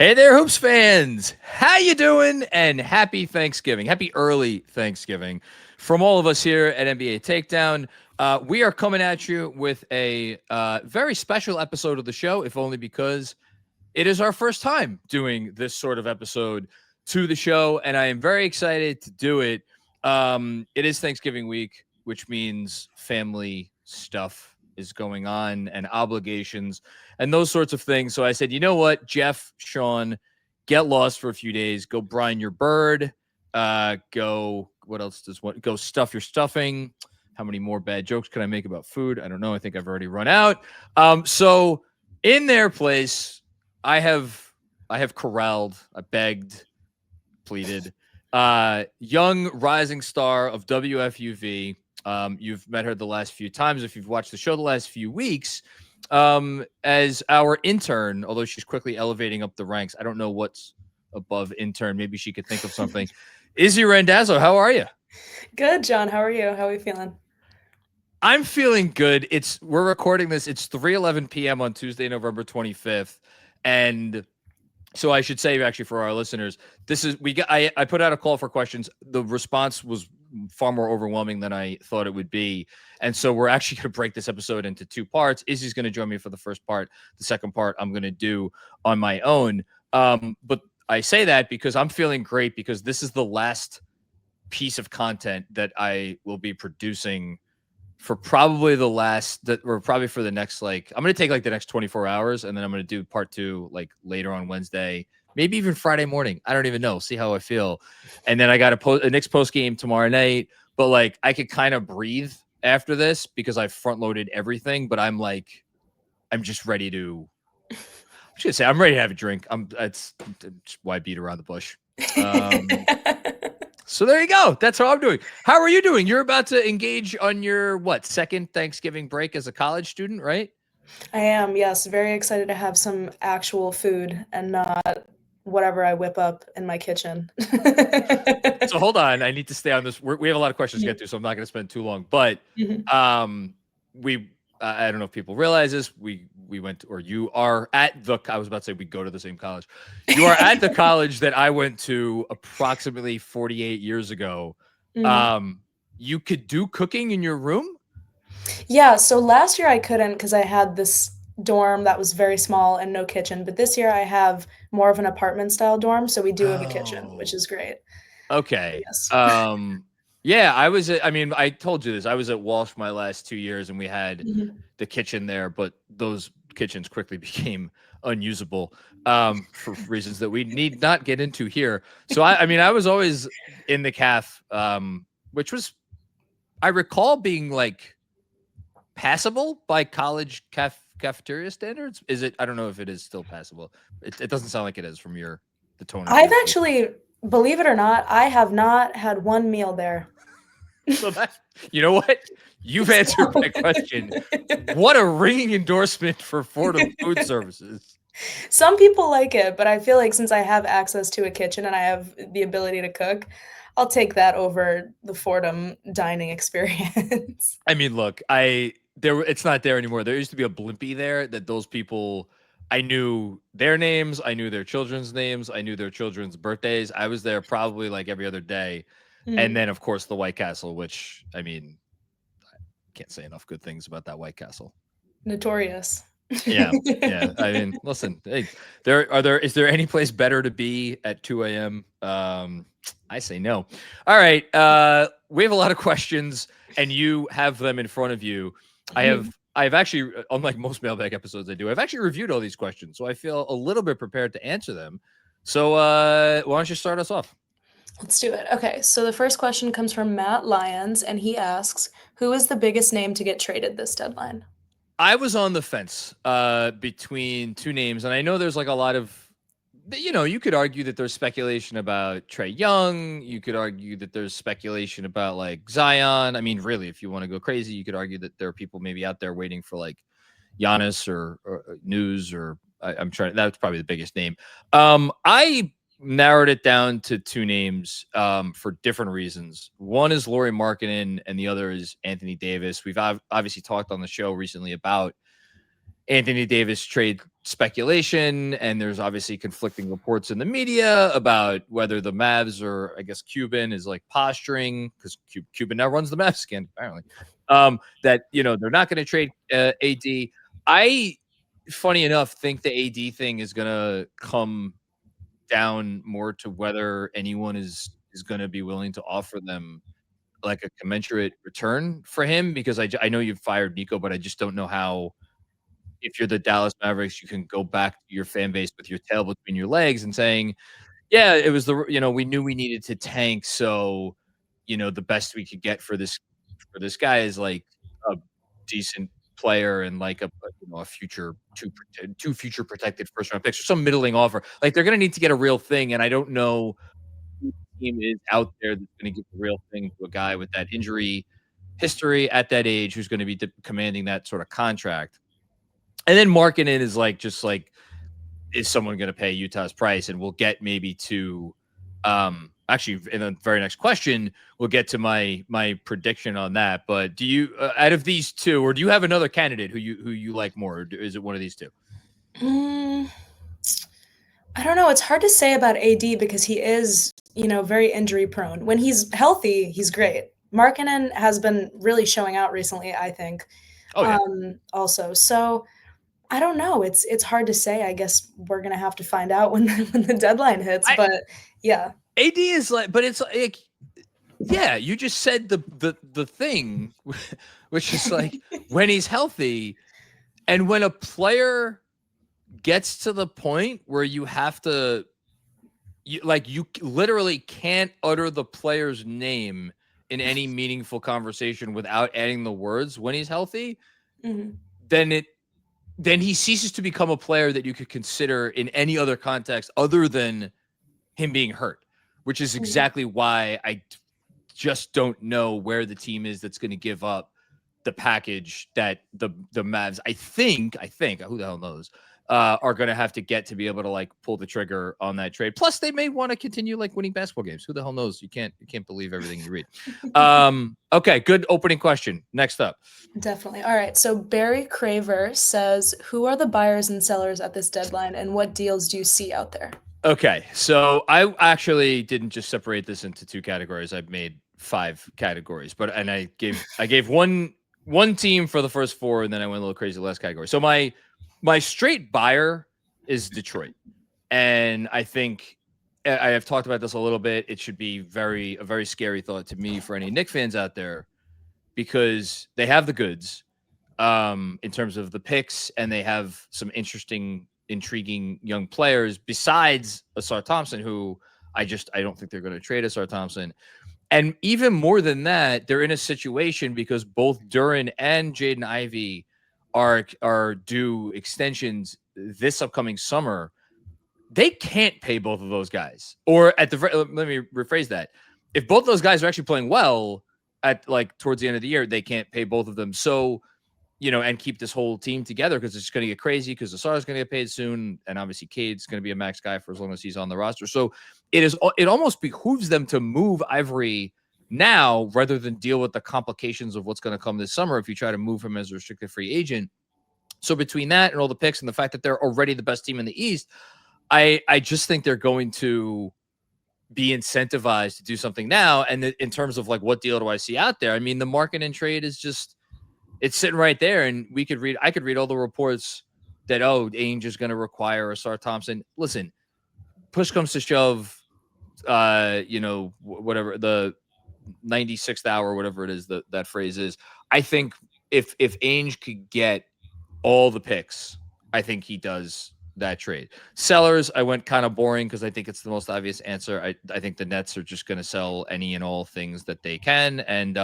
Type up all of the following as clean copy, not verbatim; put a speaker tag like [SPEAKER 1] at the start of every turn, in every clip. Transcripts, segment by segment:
[SPEAKER 1] Hey there, Hoops fans! How you doing? And happy Thanksgiving. Happy early Thanksgiving. From all of us here at NBA Takedown, we are coming at you with a very special episode of the show, if only because it is our first time doing this sort of episode to the show, and I am very excited to do it. It is Thanksgiving week, which means family stuff is going on and obligations and those sorts of things. So I said, you know what, Jeff, Sean, get lost for a few days. Go brine your bird. Go. What else does what? Go stuff your stuffing. How many more bad jokes can I make about food? I don't know. I think I've already run out. So in their place, I have corralled, I begged, pleaded, young rising star of WFUV. You've met her the last few times if you've watched the show the last few weeks. As our intern, although she's quickly elevating up the ranks. I don't know what's above intern. Maybe she could think of something. Izzy Randazzo, how are you?
[SPEAKER 2] Good, John. How are you? How are you feeling?
[SPEAKER 1] I'm feeling good. We're recording this. It's 3:11 p.m. on Tuesday, November 25th, and so I should say, actually, for our listeners, I put out a call for questions. The response was far more overwhelming than I thought it would be. And so we're actually going to break this episode into two parts. Izzy's going to join me for the first part. The second part I'm going to do on my own. But I say that because I'm feeling great because this is the last piece of content that I will be producing for probably probably for the next, I'm going to take the next 24 hours and then I'm going to do part two later on Wednesday, maybe even Friday morning. I don't even know. See how I feel. And then I got a Knicks post game tomorrow night, but I could kind of breathe after this because I front loaded everything, but I'm just ready to, I should say I'm ready to have a drink. It's just why beat around the bush. So there you go. That's how I'm doing. How are you doing? You're about to engage on your second Thanksgiving break as a college student, right?
[SPEAKER 2] I am, yes, very excited to have some actual food and not whatever I whip up in my kitchen.
[SPEAKER 1] So hold on. I need to stay on this. We have a lot of questions to get to, so I'm not going to spend too long. But
[SPEAKER 2] Mhm.
[SPEAKER 1] we I don't know if people realize this. We went, or you are at the. I was about to say we go to the same college. You are at the college that I went to approximately 48 years ago.
[SPEAKER 2] Mhm.
[SPEAKER 1] You could do cooking in your room.
[SPEAKER 2] Yeah, so last year I couldn't because I had this dorm that was very small and no kitchen, but this year I have more of an apartment style dorm, so we do have a kitchen, which
[SPEAKER 1] Oh,
[SPEAKER 2] is great. But
[SPEAKER 1] okay.
[SPEAKER 2] yes.
[SPEAKER 1] Yeah, I mean, I told you this. I was at Walsh my last 2 years, and we had
[SPEAKER 2] Mhm.
[SPEAKER 1] the kitchen there, but those kitchens quickly became unusable for reasons that we need not get into here. So I mean, I was always in the caf, which was, I recall, being passable by college cafeteria standards. Is it? I don't know if it is still passable. It doesn't sound like it is from the tone of
[SPEAKER 2] I've
[SPEAKER 1] your voice.
[SPEAKER 2] actually, believe it or not, I have not had one meal there.
[SPEAKER 1] So that, you know what? You've answered
[SPEAKER 2] So
[SPEAKER 1] my question. What a ringing endorsement for Fordham Food Services.
[SPEAKER 2] some people like it, but I feel like since I have access to a kitchen and I have the ability to cook, I'll take that over the Fordham dining experience.
[SPEAKER 1] I mean, look, it's not there anymore. There used to be a Blimpie there that those people, I knew their names, I knew their children's names, I knew their children's birthdays. I was there probably every other day. And
[SPEAKER 2] Mm,
[SPEAKER 1] then of course the White Castle, which, I mean, can't say enough good things about that White Castle.
[SPEAKER 2] notorious.
[SPEAKER 1] Yeah, yeah. I mean, listen, hey, is there any place better to be at 2 a.m.? I say no. All right. We have a lot of questions, and you have them in front of you. I've actually, unlike most mailbag episodes I do, I've actually reviewed all these questions, so I feel a little bit prepared to answer them. So why don't you start us off?
[SPEAKER 2] Let's do it. Okay, so the first question comes from Matt Lyons, and he asks, "Who is the biggest name to get traded this deadline?"
[SPEAKER 1] I was on the fence between two names, and I know there's a lot of, you could argue that there's speculation about Trae Young. You could argue that there's speculation about Zion. I mean, really, if you want to go crazy, you could argue that there are people maybe out there waiting for Giannis or News, or I'm trying. That's probably the biggest name. I narrowed it down to two names for different reasons. One is Lauri Markkanen, and the other is Anthony Davis. We've obviously talked on the show recently about Anthony Davis trade speculation, and there's obviously conflicting reports in the media about whether the Mavs or I guess Cuban is like posturing because Cuban now runs the Mavs again, apparently. That they're not going to trade AD. I, funny enough, think the AD thing is going to come down more to whether anyone is going to be willing to offer them like a commensurate return for him because I know you've fired Nico, but I just don't know how if you're the Dallas Mavericks, you can go back to your fan base with your tail between your legs and saying, "Yeah, it was we knew we needed to tank, so the best we could get for this guy is like a decent player and like a future two future protected first round picks or some middling offer. Like they're gonna need to get a real thing, and I don't know who team is out there that's gonna give the real thing to a guy with that injury history at that age who's gonna be commanding that sort of contract. And then marketing is like just like, is someone going to pay Utah's price? And we'll get maybe to actually in the very next question, we'll get to my prediction on that. But do you out of these two, or do you have another candidate who you like more? Or is it one of these two?
[SPEAKER 2] I don't know. It's hard to say about AD because he is, very injury prone. When he's healthy, he's great. Markkanen has been really showing out recently, I think.
[SPEAKER 1] Oh yeah.
[SPEAKER 2] Also, so I don't know. It's hard to say. I guess we're gonna have to find out when when the deadline hits. But yeah,
[SPEAKER 1] AD is like, but it's like, yeah, you just said the thing, which is like when he's healthy, and when a player gets to the point where you have to, you literally can't utter the player's name in any meaningful conversation without adding the words when he's healthy, then he ceases to become a player that you could consider in any other context other than him being hurt, which is exactly why I just don't know where the team is that's going to give up the package that the Mavs, I think, who the hell knows, are going to have to get to be able to like pull the trigger on that trade. Plus, they may want to continue like winning basketball games. Who the hell knows? You can't believe everything you read. Okay, good opening question. Next up.
[SPEAKER 2] Definitely. All right. So Barry Craver says, "Who are the buyers and sellers at this deadline, and what deals do you see out there?"
[SPEAKER 1] Okay, so I actually didn't just separate this into two categories. I've made 5 categories, but I gave one team for the first 4, and then I went a little crazy the last category. So my straight buyer is Detroit, and I think I have talked about this a little bit. It should be a very scary thought to me for any Knicks fans out there because they have the goods in terms of the picks, and they have some interesting, intriguing young players besides Asar Thompson, who I don't think they're going to trade Asar Thompson. And even more than that, they're in a situation because both Duren and Jaden Ivey are due extensions this upcoming summer. They can't pay both of those guys. Or let me rephrase that. If both those guys are actually playing well at like towards the end of the year, they can't pay both of them. So, and keep this whole team together because it's going to get crazy because Asar is going to get paid soon. And obviously Cade's going to be a max guy for as long as he's on the roster. So it almost behooves them to move Ivory now rather than deal with the complications of what's going to come this summer if you try to move him as a restricted free agent. So between that and all the picks and the fact that they're already the best team in the East, I just think they're going to be incentivized to do something now. And in terms of like, what deal do I see out there? I mean, the market and trade is just, it's sitting right there. And I could read all the reports that, Ainge is going to require Asar Thompson. Listen, push comes to shove, whatever the 96th hour, whatever it is that phrase is. I think if Ainge could get all the picks, I think he does that trade. Sellers, I went kind of boring because I think it's the most obvious answer. I think the Nets are just going to sell any and all things that they can, and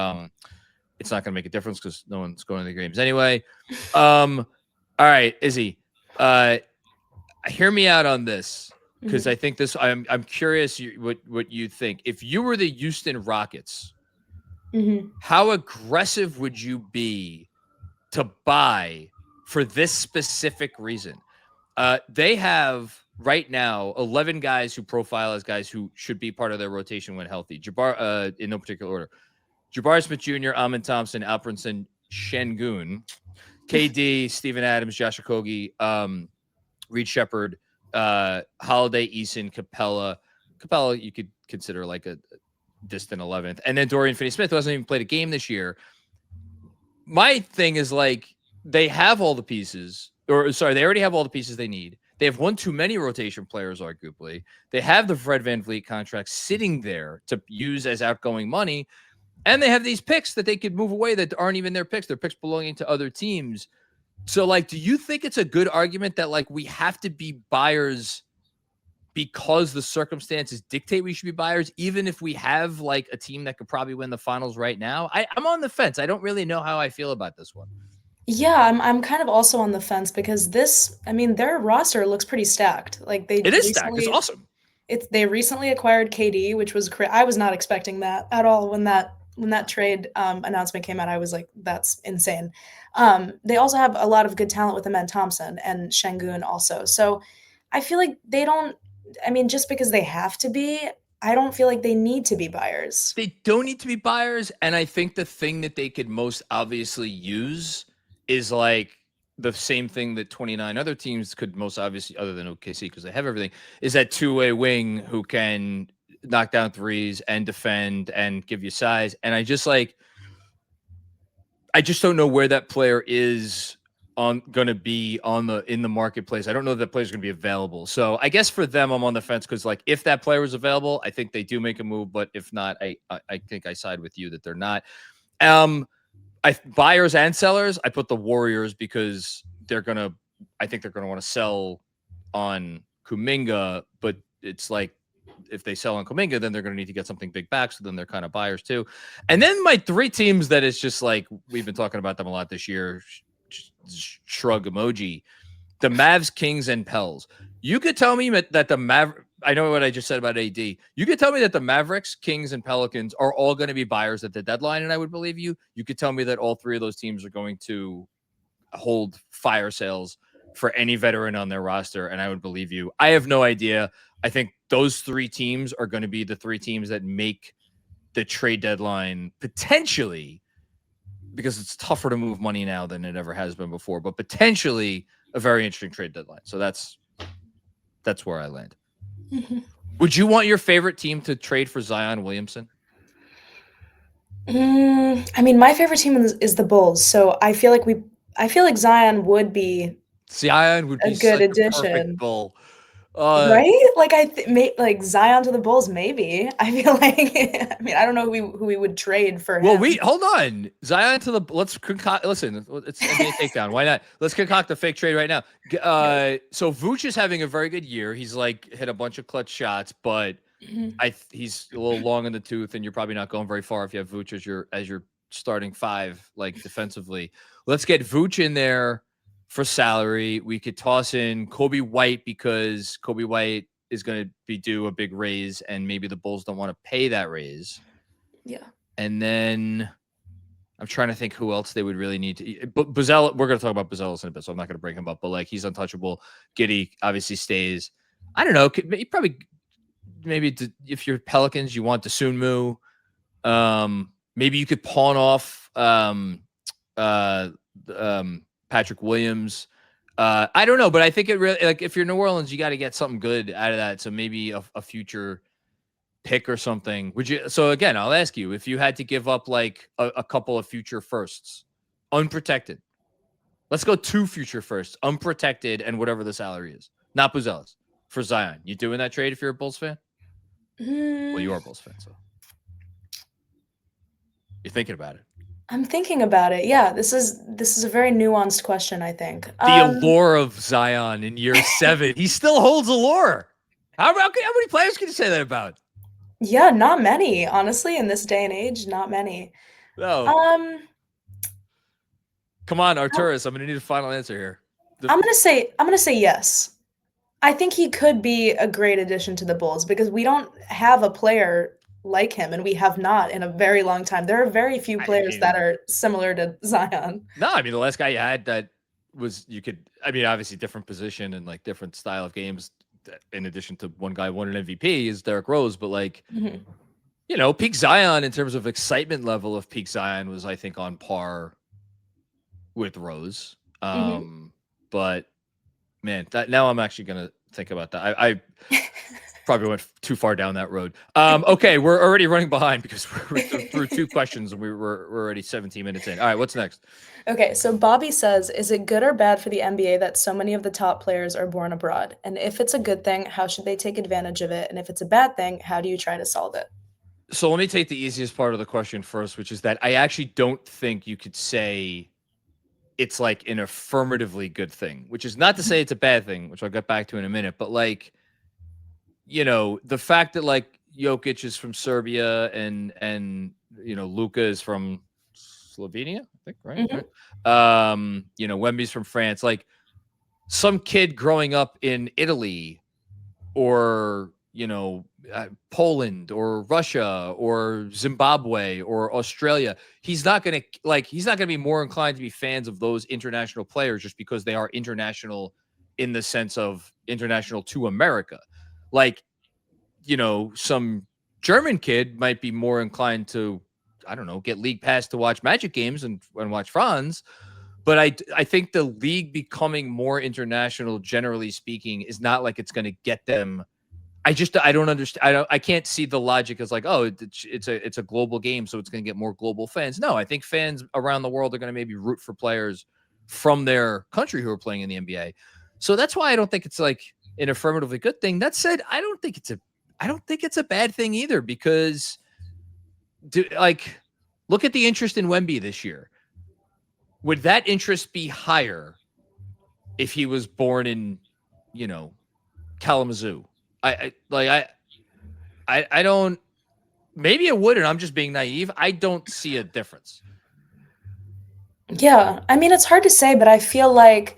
[SPEAKER 1] it's not going to make a difference because no one's going to the games anyway. All right, Izzy, hear me out on this because I think this. I'm curious what you think. If you were the Houston Rockets, how aggressive would you be to buy for this specific reason? They have right now 11 guys who profile as guys who should be part of their rotation when healthy. Jabbar, in no particular order. Jabari Smith Jr., Amin Thompson, Alprinson, Şengün, KD, Steven Adams, Josh Okogie, Reed Shepard, Holiday, Eason, Capella. Capella, you could consider like a distant 11th. And then Dorian Finney-Smith, who hasn't even played a game this year. My thing is like they have all the pieces, or sorry, they already have all the pieces they need. They have one too many rotation players, arguably. They have the Fred VanVleet contract sitting there to use as outgoing money. And they have these picks that they could move away that aren't even their picks. They're picks belonging to other teams. So, like, do you think it's a good argument that, like, we have to be buyers because the circumstances dictate we should be buyers, even if we have, like, a team that could probably win the finals right now? I'm on the fence. I don't really know how I feel about this one.
[SPEAKER 2] Yeah, I'm kind of also on the fence because their roster looks pretty stacked. Like
[SPEAKER 1] It is stacked. It's awesome.
[SPEAKER 2] They recently acquired KD, which was I was not expecting that at all when that trade announcement came out. I was like, that's insane. They also have a lot of good talent with Amen Thompson and Şengün also. So I feel like they don't. I mean, just because they have to be, I don't feel like they need to be buyers.
[SPEAKER 1] They don't need to be buyers. And I think the thing that they could most obviously use is like the same thing that 29 other teams could most obviously, other than OKC, because they have everything, is that two-way wing who can knock down threes and defend and give you size. And I just don't know where that player is going to be in the marketplace. I don't know that player's going to be available. So I guess for them, I'm on the fence because like if that player is available, I think they do make a move. But if not, I think I side with you that they're not. Buyers and sellers, I put the Warriors because I think they're gonna want to sell on Kuminga, but it's like if they sell on Kuminga, then they're gonna need to get something big back. So then they're kind of buyers too. And then my three teams that is just like we've been talking about them a lot this year. Shrug emoji. The Mavs, Kings, and Pels. You could tell me that the I know what I just said about AD. You could tell me that the Mavericks, Kings, and Pelicans are all going to be buyers at the deadline, and I would believe you. You could tell me that all three of those teams are going to hold fire sales for any veteran on their roster, and I would believe you. I have no idea. I think those three teams are going to be the three teams that make the trade deadline potentially, because it's tougher to move money now than it ever has been before, but potentially a very interesting trade deadline. So that's where I land. Mm-hmm. Would you want your favorite team to trade for Zion Williamson?
[SPEAKER 2] I mean, my favorite team is the Bulls. So I feel like Zion would be
[SPEAKER 1] a good addition. Bull.
[SPEAKER 2] Right? Like like Zion to the Bulls, maybe. I feel like I mean, I don't know who we would trade for him.
[SPEAKER 1] Well, hold on. Zion to the let's concoct. Listen, it's NBA Takedown. Why not? Let's concoct a fake trade right now. So Vooch is having a very good year. He's like hit a bunch of clutch shots, but he's a little long in the tooth, and you're probably not going very far if you have Vooch as your starting five, like defensively. Let's get Vooch in there for salary. We could toss in Kobe White because Kobe White is going to be due a big raise, and maybe the Bulls don't want to pay that raise.
[SPEAKER 2] Yeah.
[SPEAKER 1] And then I'm trying to think who else they would really need to. But Buzelis, we're going to talk about Buzelis in a bit, so I'm not going to bring him up. But like he's untouchable. Giddey obviously stays. I don't know. Maybe if you're Pelicans, you want Dosunmu. Maybe you could pawn off Patrick Williams. I don't know, but I think it really, like, if you're New Orleans, you got to get something good out of that. So maybe a future pick or something. Would you? So again, I'll ask you, if you had to give up like a couple of future firsts, unprotected. Let's go 2 future firsts, unprotected, and whatever the salary is. Not Buzelis, for Zion. You doing that trade if you're a Bulls fan? Well, you are a Bulls fan, so you're thinking about it.
[SPEAKER 2] I'm thinking about it. Yeah, this is a very nuanced question, I think.
[SPEAKER 1] The allure of Zion in year 7. He still holds allure. How many players can you say that about?
[SPEAKER 2] Yeah, not many, honestly, in this day and age, not many.
[SPEAKER 1] No. Come on, Arturas, I'm going to need a final answer here.
[SPEAKER 2] I'm going to say yes. I think he could be a great addition to the Bulls because we don't have a player like him, and we have not in a very long time. There are very few players that are similar to Zion.
[SPEAKER 1] No, I mean, the last guy you had that was, obviously different position and like different style of games, in addition to one guy won an MVP, is Derrick Rose. But like, peak Zion in terms of excitement level of peak Zion was, I think, on par with Rose. But Man, now I'm actually gonna think about that. I probably went too far down that road. Okay, we're already running behind because we're through 2 questions and we're already 17 minutes in. All right, what's next?
[SPEAKER 2] Okay, so Bobby says, is it good or bad for the NBA that so many of the top players are born abroad? And if it's a good thing, how should they take advantage of it? And if it's a bad thing, how do you try to solve it?
[SPEAKER 1] So let me take the easiest part of the question first, which is that I actually don't think you could say it's like an affirmatively good thing, which is not to say it's a bad thing, which I'll get back to in a minute. But like, the fact that like Jokic is from Serbia and Luka is from Slovenia, I think, right?
[SPEAKER 2] Mhm.
[SPEAKER 1] Right. Wemby's from France. Like some kid growing up in Italy or Poland or Russia or Zimbabwe or Australia, he's not gonna be more inclined to be fans of those international players just because they are international in the sense of international to America. Like, some German kid might be more inclined to, I don't know, get league pass to watch Magic games and watch Franz. But I think the league becoming more international, generally speaking, is not like it's going to get them. I don't understand. I can't see the logic as like, oh, it's a global game, so it's going to get more global fans. No, I think fans around the world are going to maybe root for players from their country who are playing in the NBA. So that's why I don't think it's like an affirmatively good thing. That said, I don't think it's a bad thing either because, look at the interest in Wemby this year. Would that interest be higher if he was born in, Kalamazoo? I don't. Maybe it would, and I'm just being naive. I don't see a difference.
[SPEAKER 2] Yeah, I mean, it's hard to say, but I feel like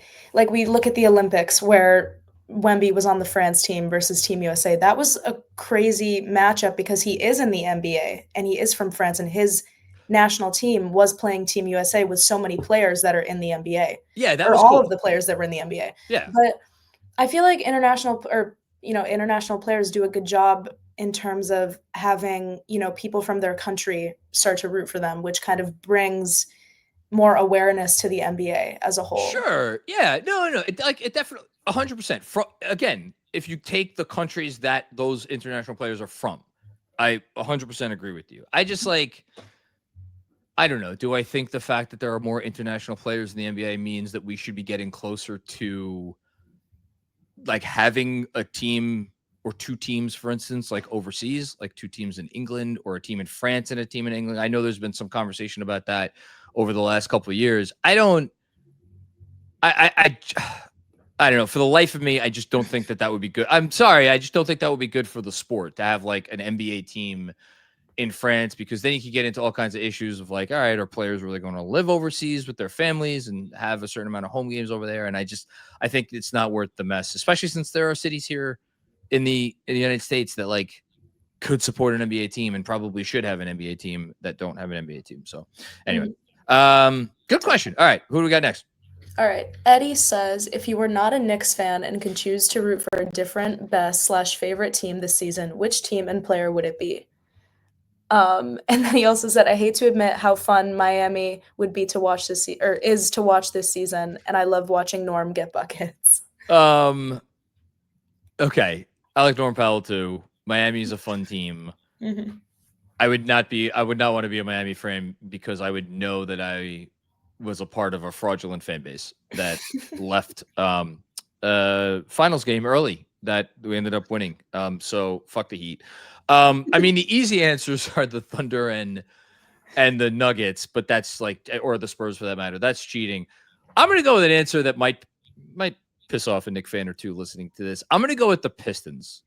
[SPEAKER 2] we look at the Olympics where Wemby was on the France team versus Team USA. That was a crazy matchup because he is in the NBA and he is from France, and his national team was playing Team USA with so many players that are in the NBA,
[SPEAKER 1] Yeah, that
[SPEAKER 2] or
[SPEAKER 1] was
[SPEAKER 2] all
[SPEAKER 1] cool.
[SPEAKER 2] of the players that were in the NBA.
[SPEAKER 1] Yeah,
[SPEAKER 2] But I feel like international players do a good job in terms of having, people from their country start to root for them, which kind of brings more awareness to the NBA as a whole.
[SPEAKER 1] sure. Yeah, no. It definitely 100%. Again, if you take the countries that those international players are from, I 100% agree with you. I just I don't know. Do I think the fact that there are more international players in the NBA means that we should be getting closer to like having a team or 2 teams, for instance, like overseas, like 2 teams in England or a team in France and a team in England? I know there's been some conversation about that over the last couple of years. I don't I don't know. For the life of me, I just don't think that would be good. I'm sorry. I just don't think that would be good for the sport to have like an NBA team in France, because then you could get into all kinds of issues of like, all right, are players really going to live overseas with their families and have a certain amount of home games over there? And I think it's not worth the mess, especially since there are cities here in the United States that like could support an NBA team and probably should have an NBA team that don't have an NBA team. So anyway, good question. All right, who do we got next?
[SPEAKER 2] All right. Eddie says, if you were not a Knicks fan and could choose to root for a different best/favorite team this season, which team and player would it be? And then he also said, I hate to admit how fun Miami would be to watch is to watch this season, and I love watching Norm get buckets.
[SPEAKER 1] Okay, I like Norm Powell too. Miami's a fun team.
[SPEAKER 2] Mm-hmm.
[SPEAKER 1] I would not want to be a Miami fan because I would know that I was a part of a fraudulent fan base that left finals game early that we ended up winning. So fuck the Heat. I mean, the easy answers are the Thunder and the Nuggets, but that's like, or the Spurs for that matter. That's cheating. I'm gonna go with an answer that might piss off a Knick fan or two listening to this. I'm gonna go with the Pistons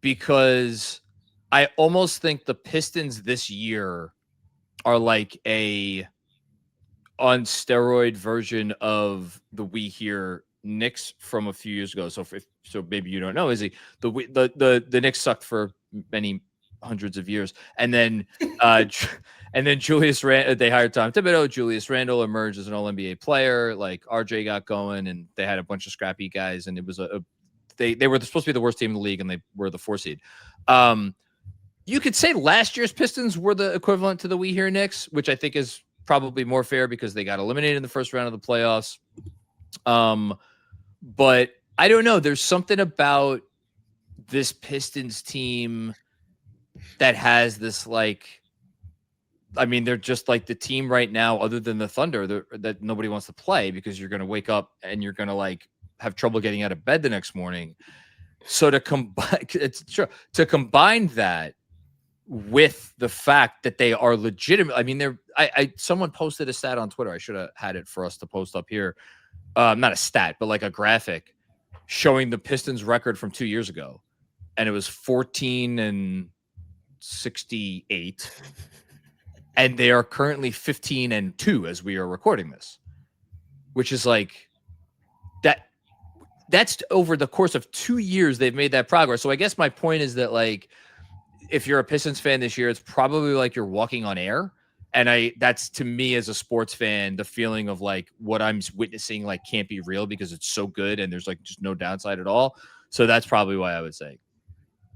[SPEAKER 1] because I almost think the Pistons this year are like a on steroid version of the We Hear Knicks from a few years ago. So maybe you don't know, Izzy, the Knicks sucked for many hundreds of years, and then Julius Randle, they hired Tom Thibodeau. Julius Randle emerged as an All NBA player. Like RJ got going, and they had a bunch of scrappy guys, and it was they were supposed to be the worst team in the league, and they were the 4 seed. You could say last year's Pistons were the equivalent to the We Hear Knicks, which I think is probably more fair because they got eliminated in the first round of the playoffs. But I don't know. There's something about this Pistons team that has this like. I mean, they're just like the team right now, other than the Thunder, that nobody wants to play because you're going to wake up and you're going to like have trouble getting out of bed the next morning. So to combine, it's true to combine that with the fact that they are legitimate. I mean, someone posted a stat on Twitter. I should have had it for us to post up here. Not a stat, but like a graphic showing the Pistons record from 2 years ago, and it was 14-68. And they are currently 15-2 as we are recording this, which is like that. That's over the course of 2 years they've made that progress. So I guess my point is that like, if you're a Pistons fan this year, it's probably like you're walking on air. And that's to me as a sports fan, the feeling of like what I'm witnessing like can't be real because it's so good and there's like just no downside at all. So that's probably why I would say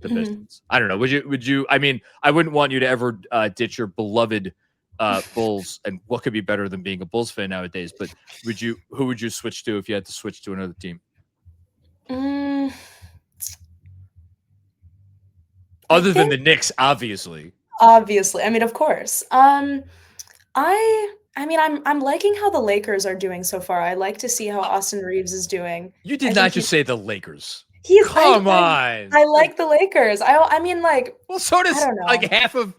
[SPEAKER 1] the Pistons. I don't know. Would you, I mean, I wouldn't want you to ever ditch your beloved Bulls, and what could be better than being a Bulls fan nowadays, but who would you switch to if you had to switch to another team? Other than the Knicks, obviously.
[SPEAKER 2] Obviously. I mean, of course. I mean, I'm liking how the Lakers are doing so far. I like to see how Austin Reeves is doing.
[SPEAKER 1] You did not just say the Lakers.
[SPEAKER 2] Come on. I like the Lakers. I mean, like,
[SPEAKER 1] well, so does like half of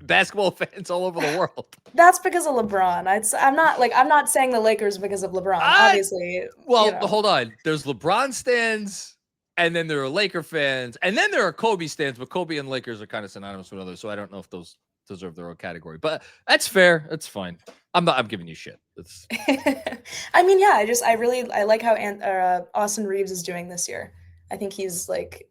[SPEAKER 1] basketball fans all over the world.
[SPEAKER 2] That's because of LeBron. I'm not saying the Lakers because of LeBron. Obviously.
[SPEAKER 1] Well, hold on. There's LeBron stands, and then there are Laker fans, and then there are Kobe stands, but Kobe and Lakers are kind of synonymous with others, so I don't know if those deserve their own category. But that's fair. That's fine. I'm giving you shit.
[SPEAKER 2] I mean, yeah, I like how Austin Reeves is doing this year. I think he's like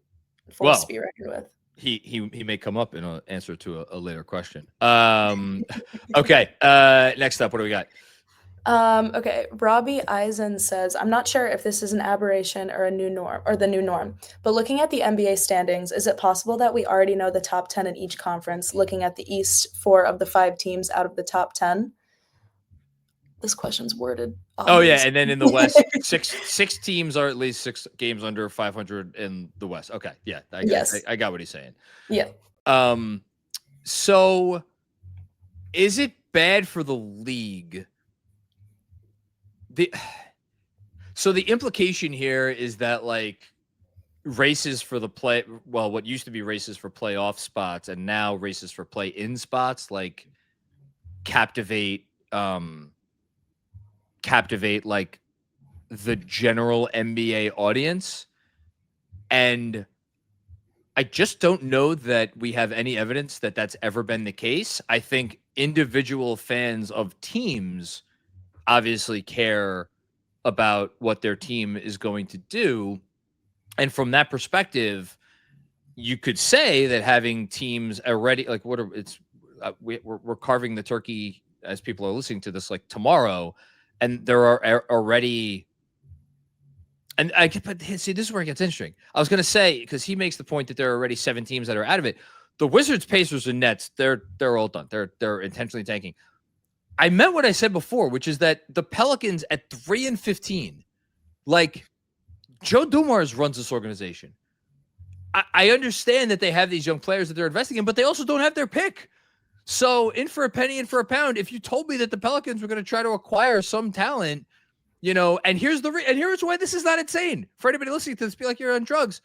[SPEAKER 2] full to be reckoned with.
[SPEAKER 1] He may come up in an answer to a later question. Okay. Next up, what do we got?
[SPEAKER 2] Okay. Robbie Eisen says, I'm not sure if this is an aberration or the new norm, but looking at the NBA standings, is it possible that we already know the top 10 in each conference, looking at the East, 4 of the 5 teams out of the top 10? This question's worded.
[SPEAKER 1] Oh yeah, and then in the West, six teams are at least 6 games under 500 in the West. Okay, yeah, I got what he's saying.
[SPEAKER 2] Yeah.
[SPEAKER 1] So is it bad for the league? So the implication here is that like races for the what used to be races for playoff spots and now races for play-in spots like captivate like the general NBA audience. And I just don't know that we have any evidence that that's ever been the case. I think individual fans of teams obviously care about what their team is going to do. And from that perspective, you could say that having teams already like we're carving the turkey as people are listening to this like tomorrow, and there are already, and but see, this is where it gets interesting. I was going to say, because he makes the point that there are already 7 teams that are out of it. The Wizards, Pacers, and Nets, they're all done. They're intentionally tanking. I meant what I said before, which is that the Pelicans at 3-15, like Joe Dumars runs this organization. I understand that they have these young players that they're investing in, but they also don't have their pick. So in for a penny, in for a pound, if you told me that the Pelicans were going to try to acquire some talent, and here's why this is not insane for anybody listening to this, be like you're on drugs.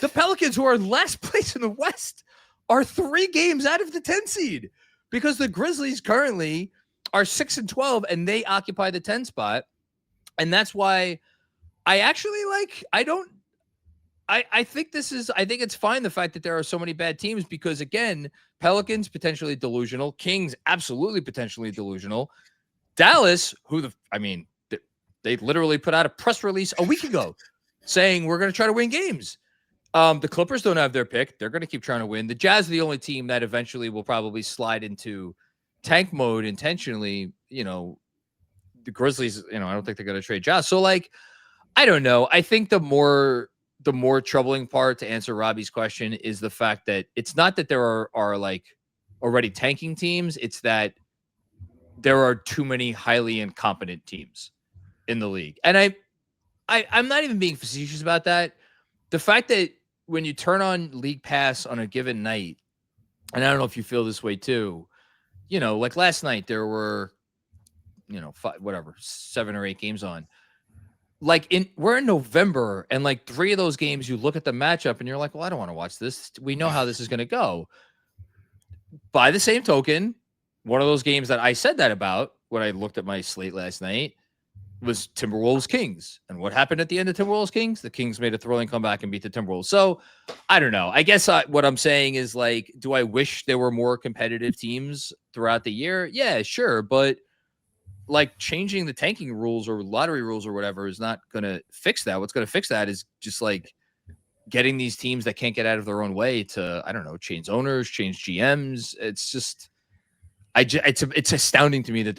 [SPEAKER 1] The Pelicans, who are last place in the West, are 3 games out of the 10 seed because the Grizzlies currently are 6-12 and they occupy the 10 spot. And that's why I actually I think it's fine, the fact that there are so many bad teams, because again, Pelicans potentially delusional, Kings absolutely potentially delusional, Dallas, they literally put out a press release a week ago saying we're going to try to win games. The Clippers don't have their pick. They're going to keep trying to win. The Jazz are the only team that eventually will probably slide into tank mode intentionally. The Grizzlies, I don't think they're going to trade Jazz. So like, I don't know. I think the more troubling part, to answer Robbie's question, is the fact that it's not that there are like already tanking teams. It's that there are too many highly incompetent teams in the league. And I'm not even being facetious about that. The fact that when you turn on League Pass on a given night, and I don't know if you feel this way too, like last night there were, whatever, 7 or 8 games on. Like we're in November, and like 3 of those games, you look at the matchup and you're like, well, I don't want to watch this. We know how this is going to go. By the same token, one of those games that I said that about when I looked at my slate last night was Timberwolves Kings. And what happened at the end of Timberwolves Kings? The Kings made a thrilling comeback and beat the Timberwolves. So I don't know. I guess what I'm saying is, like, do I wish there were more competitive teams throughout the year? Yeah, sure. But like changing the tanking rules or lottery rules or whatever is not going to fix that. What's going to fix that is just like getting these teams that can't get out of their own way to, I don't know, change owners, change GMs. It's just, it's astounding to me that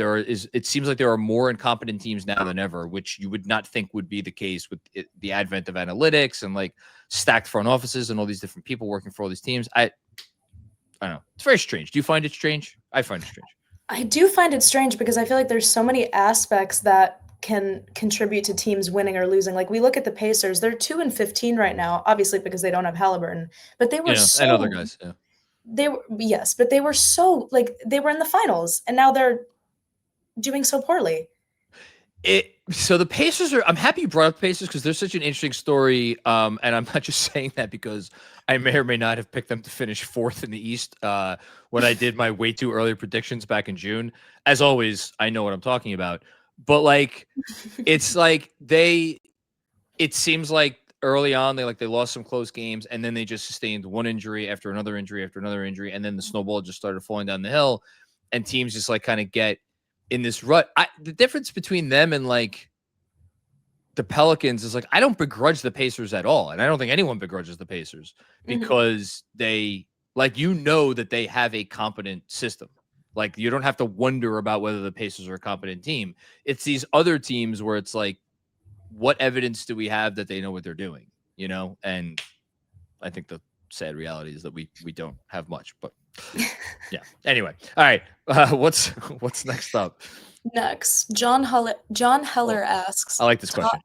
[SPEAKER 1] it seems like there are more incompetent teams now than ever, which you would not think would be the case with the advent of analytics and like stacked front offices and all these different people working for all these teams. I don't know. It's very strange. Do you find it strange? I find it strange.
[SPEAKER 2] I do find it strange because I feel like there's so many aspects that can contribute to teams winning or losing. Like we look at the Pacers, they're 2-15 right now, obviously because they don't have Halliburton, but they were
[SPEAKER 1] And other guys. Yeah.
[SPEAKER 2] They were, yes, but they were so, like, they were in the finals and now they're doing so poorly.
[SPEAKER 1] So the Pacers I'm happy you brought up the Pacers because they're such an interesting story. And I'm not just saying that because I may or may not have picked them to finish 4th in the East when I did my way too early predictions back in June. As always, I know what I'm talking about. But like, it's like it seems like early on they lost some close games and then they just sustained one injury after another injury after another injury, and then the snowball just started falling down the hill, and teams just like kind of get in this rut. The difference between them and like the Pelicans is like I don't begrudge the Pacers at all, and I don't think anyone begrudges the Pacers because they that they have a competent system. Like you don't have to wonder about whether the Pacers are a competent team. It's these other teams where it's like, what evidence do we have that they know what they're doing? And I think the sad reality is that we don't have much. But yeah. Anyway, all right. What's next up?
[SPEAKER 2] Next, John Heller asks,
[SPEAKER 1] I like this question.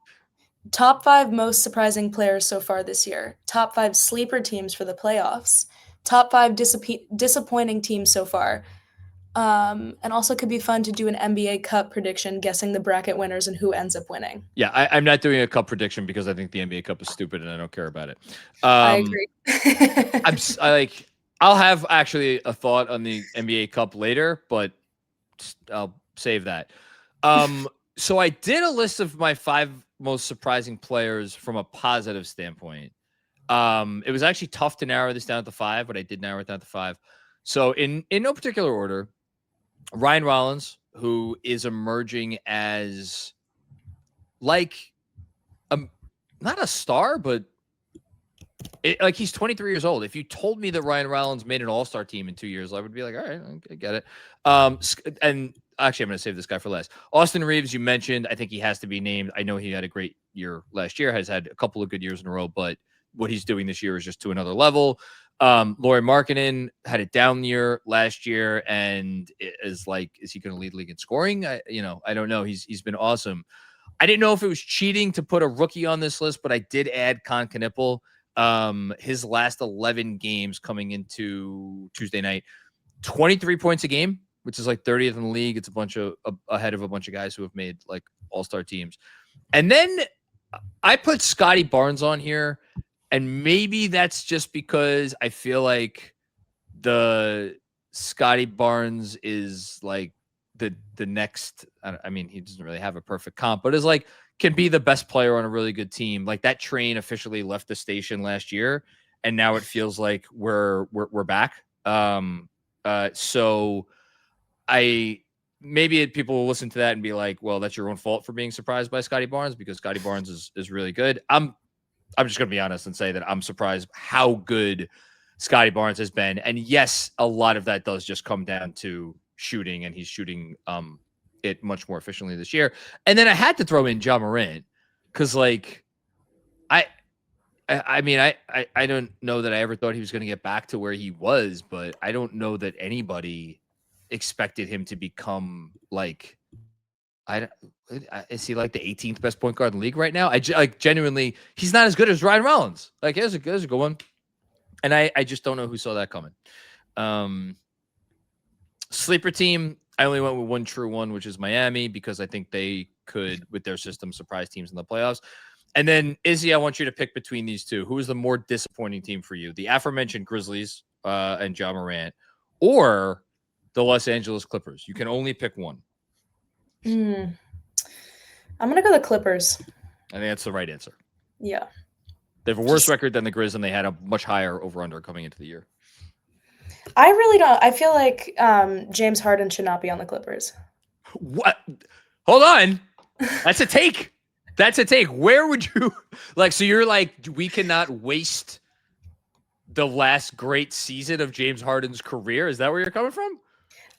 [SPEAKER 2] Top 5 most surprising players so far this year. Top 5 sleeper teams for the playoffs. Top 5 disappointing teams so far. And also could be fun to do an NBA Cup prediction, guessing the bracket winners and who ends up winning.
[SPEAKER 1] Yeah, I'm not doing a cup prediction because I think the NBA Cup is stupid and I don't care about it.
[SPEAKER 2] I agree.
[SPEAKER 1] I'll have actually a thought on the NBA Cup later, but I'll save that. So I did a list of my 5 most surprising players from a positive standpoint. It was actually tough to narrow this down to 5, but I did narrow it down to 5. So in no particular order, Ryan Rollins, who is emerging as like not a star, but he's 23 years old. If you told me that Ryan Rollins made an all-star team in 2 years, I would be like, all right, I get it. And actually, I'm going to save this guy for last. Austin Reeves, you mentioned. I think he has to be named. I know he had a great year last year, has had a couple of good years in a row, but what he's doing this year is just to another level. Lauri Markkanen had a down year last year, and is he going to lead league in scoring? I don't know. He's been awesome. I didn't know if it was cheating to put a rookie on this list, but I did add Con Knippel. His last 11 games coming into Tuesday night, 23 points a game, which is like 30th in the league. It's a bunch of ahead of a bunch of guys who have made like all-star teams. And then I put Scotty Barnes on here, and maybe that's just because I feel like the Scotty Barnes is like the next. I mean, he doesn't really have a perfect comp, but is like can be the best player on a really good team. Like that train officially left the station last year, and now it feels like we're back. So people will listen to that and be like, well, that's your own fault for being surprised by Scotty Barnes because Scotty Barnes is really good. I'm just going to be honest and say that I'm surprised how good Scotty Barnes has been. And yes, a lot of that does just come down to shooting, and he's shooting it much more efficiently this year. And then I had to throw in Ja Morant because like I mean, I don't know that I ever thought he was going to get back to where he was, but I don't know that anybody expected him to become like Is he like the 18th best point guard in the league right now? Like genuinely, he's not as good as Ryan Rollins. Like, there's a good one. And I just don't know who saw that coming. Sleeper team, I only went with one true one, which is Miami, because I think they could, with their system, surprise teams in the playoffs. And then, Izzy, I want you to pick between these two. Who is the more disappointing team for you? The aforementioned Grizzlies and Ja Morant, or the Los Angeles Clippers? You can only pick one.
[SPEAKER 2] I'm going to go the Clippers.
[SPEAKER 1] I think that's the right answer.
[SPEAKER 2] Yeah.
[SPEAKER 1] They have a worse record than the Grizz, and they had a much higher over-under coming into the year.
[SPEAKER 2] I really don't. I feel like James Harden should not be on the Clippers.
[SPEAKER 1] What? Hold on. That's a take. That's a take. Where would you like? So you're like, we cannot waste the last great season of James Harden's career. Is that where you're coming from?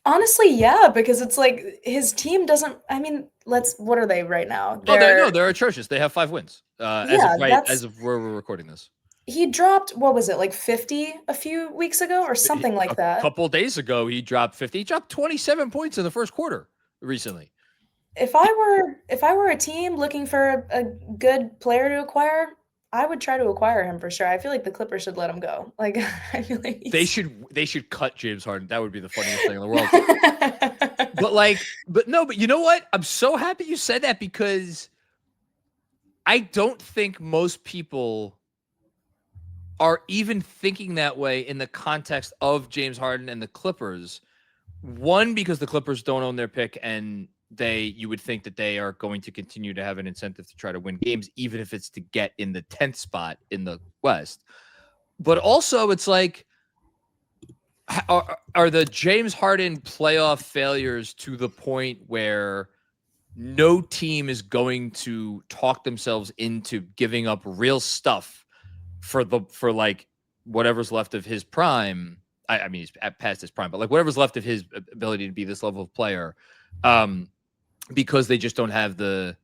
[SPEAKER 2] Honestly, yeah, because it's like his team doesn't. I mean, what are they right now?
[SPEAKER 1] They're atrocious. They have 5 wins as of where we're recording this.
[SPEAKER 2] He dropped, what was it, like 50 a few weeks ago or something like that?
[SPEAKER 1] A couple of days ago, he dropped 50. He dropped 27 points in the first quarter recently.
[SPEAKER 2] If I were a team looking for a good player to acquire, I would try to acquire him for sure. I feel like the Clippers should let him go. Like, I feel like
[SPEAKER 1] they should cut James Harden. That would be the funniest thing in the world. but you know what? I'm so happy you said that, because I don't think most people are even thinking that way in the context of James Harden and the Clippers. One, because the Clippers don't own their pick, and you would think that they are going to continue to have an incentive to try to win games, even if it's to get in the 10th spot in the West. But also, it's like, are the James Harden playoff failures to the point where no team is going to talk themselves into giving up real stuff for like whatever's left of his prime? I mean, he's past his prime, but like whatever's left of his ability to be this level of player, because they just don't have the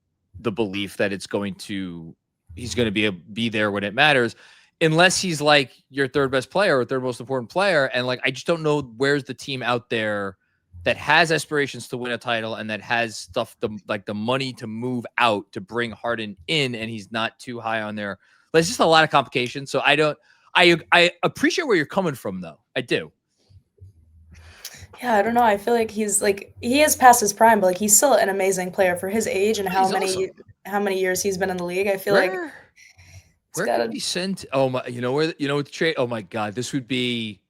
[SPEAKER 1] belief that he's going to be there when it matters, unless he's like your third best player or third most important player. And like, I just don't know where's the team out there that has aspirations to win a title and that has stuff like the money to move out to bring Harden in, and he's not too high on there. There's just a lot of complications. So I appreciate where you're coming from, though. I do.
[SPEAKER 2] Yeah, I don't know. I feel like he is past his prime, but like he's still an amazing player for his age and how many years he's been in the league. I feel
[SPEAKER 1] where could he send? Oh my! You know what the trade? Oh my God, this would be.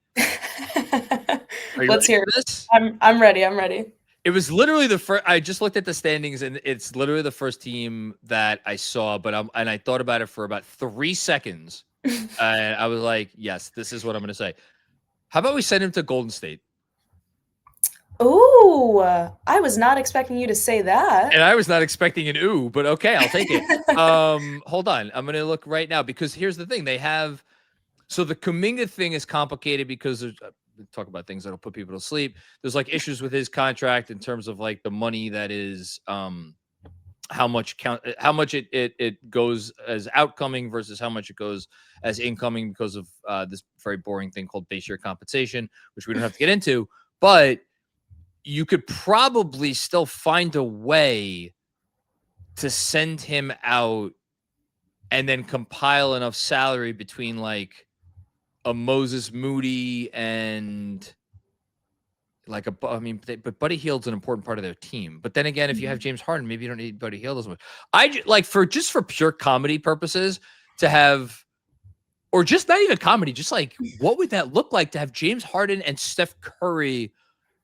[SPEAKER 2] Let's hear this. I'm ready.
[SPEAKER 1] It was literally the first. I just looked at the standings, and it's literally the first team that I saw. But I thought about it for about 3 seconds, and I was like, "Yes, this is what I'm going to say." How about we send him to Golden State?
[SPEAKER 2] Ooh, I was not expecting you to say that.
[SPEAKER 1] And I was not expecting an ooh, but okay, I'll take it. Hold on, I'm going to look right now, because here's the thing: they have. So the Kuminga thing is complicated because there's. Talk about things that'll put people to sleep. There's like issues with his contract in terms of like the money that is how much it goes as outcoming versus how much it goes as incoming, because of this very boring thing called base year compensation, which we don't have to get into. But you could probably still find a way to send him out and then compile enough salary between like a Moses Moody and like but Buddy Hield's an important part of their team. But then again, if you have James Harden, maybe you don't need Buddy Hield as much. For pure comedy purposes to have, or just not even comedy, just like what would that look like to have James Harden and Steph Curry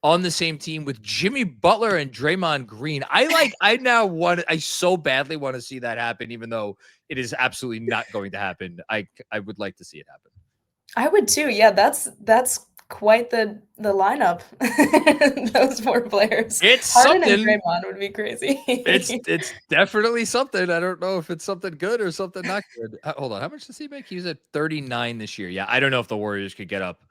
[SPEAKER 1] on the same team with Jimmy Butler and Draymond Green? I so badly want to see that happen, even though it is absolutely not going to happen. I would like to see it happen.
[SPEAKER 2] I would too. Yeah, that's quite the lineup. Those 4 players.
[SPEAKER 1] It's
[SPEAKER 2] Harden
[SPEAKER 1] something.
[SPEAKER 2] And Draymond would be crazy.
[SPEAKER 1] It's definitely something. I don't know if it's something good or something not good. Hold on, how much does he make? He was at 39 this year. Yeah, I don't know if the Warriors could get up